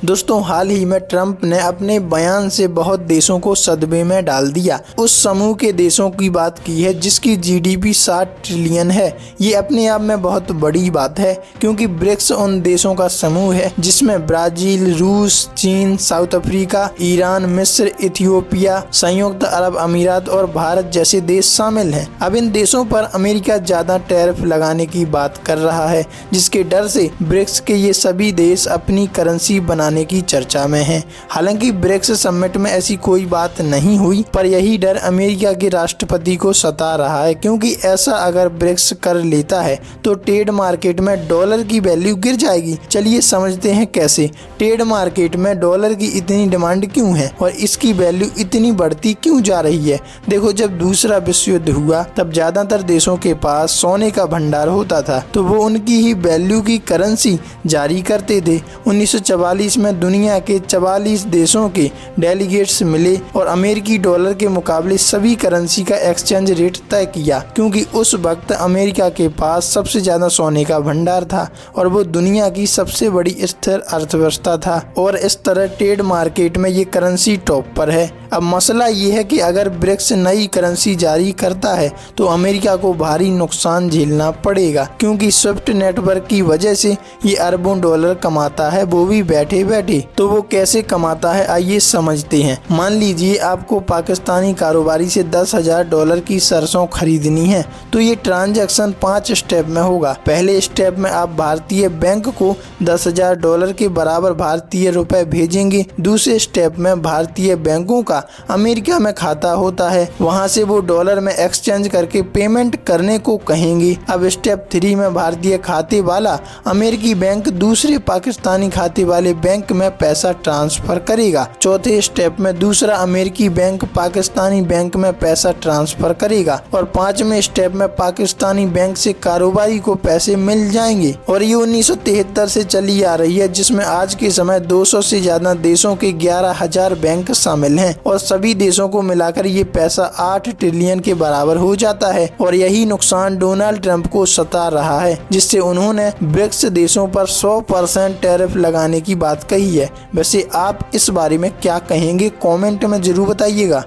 दोस्तों, हाल ही में ट्रंप ने अपने बयान से बहुत देशों को सदमे में डाल दिया। उस समूह के देशों की बात की है जिसकी जीडीपी 60 ट्रिलियन है। ये अपने आप में बहुत बड़ी बात है क्योंकि ब्रिक्स उन देशों का समूह है जिसमें ब्राजील, रूस, चीन, साउथ अफ्रीका, ईरान, मिस्र, इथियोपिया, संयुक्त अरब अमीरात और भारत जैसे देश शामिल हैं। अब इन देशों पर अमेरिका ज्यादा टैरिफ लगाने की बात कर रहा है, जिसके डर से ब्रिक्स के ये सभी देश अपनी करेंसी बनाने की चर्चा में हैं। हालांकि ब्रिक्स समिट में ऐसी कोई बात नहीं हुई, पर यही डर अमेरिका के राष्ट्रपति को सता रहा है क्योंकि ऐसा अगर ब्रिक्स कर लेता है तो ट्रेड मार्केट में डॉलर की वैल्यू गिर जाएगी। चलिए समझते हैं कैसे। ट्रेड मार्केट में डॉलर की इतनी डिमांड क्यों है और इसकी वैल्यू इतनी बढ़ती क्यों जा रही है? देखो, जब दूसरा विश्व युद्ध हुआ तब ज्यादातर देशों के पास सोने का भंडार होता था तो वो उनकी ही वैल्यू की करेंसी जारी करते थे। 1944 में दुनिया के 44 देशों के डेलीगेट्स मिले और अमेरिकी डॉलर के मुकाबले सभी करेंसी का एक्सचेंज रेट तय किया क्योंकि उस वक्त अमेरिका के पास सबसे ज्यादा सोने का भंडार था और वो दुनिया की सबसे बड़ी स्थिर अर्थव्यवस्था था और इस तरह ट्रेड मार्केट में ये करेंसी टॉप पर है। अब मसला ये है कि अगर ब्रिक्स नई करेंसी जारी करता है तो अमेरिका को भारी नुकसान झेलना पड़ेगा क्योंकि स्विफ्ट नेटवर्क की वजह से ये अरबों डॉलर कमाता है, वो भी बैठे बैठे। तो वो कैसे कमाता है, आइए समझते हैं। मान लीजिए आपको पाकिस्तानी कारोबारी से $10,000 की सरसों खरीदनी है तो ये ट्रांजैक्शन 5 स्टेप में होगा। पहले स्टेप में आप भारतीय बैंक को $10,000 के बराबर भारतीय रुपए भेजेंगे। दूसरे स्टेप में भारतीय बैंकों का अमेरिका में खाता होता है, वहां से वो डॉलर में एक्सचेंज करके पेमेंट करने को कहेंगे। अब स्टेप 3 में भारतीय खाते वाला अमेरिकी बैंक दूसरे पाकिस्तानी खाते वाले बैंक में पैसा ट्रांसफर करेगा। चौथे स्टेप में दूसरा अमेरिकी बैंक पाकिस्तानी बैंक में पैसा ट्रांसफर करेगा और 5वें स्टेप में पाकिस्तानी बैंक से कारोबारी को पैसे मिल जाएंगे। और ये 1973 से चली आ रही है जिसमें आज के समय 200 से ज्यादा देशों के 11,000 बैंक शामिल हैं और सभी देशों को मिलाकर ये पैसा 8 ट्रिलियन के बराबर हो जाता है। और यही नुकसान डोनाल्ड ट्रंप को सता रहा है जिससे उन्होंने ब्रिक्स देशों पर 100% टैरिफ लगाने की बात कही है। वैसे आप इस बारे में क्या कहेंगे, कमेंट में जरूर बताइएगा।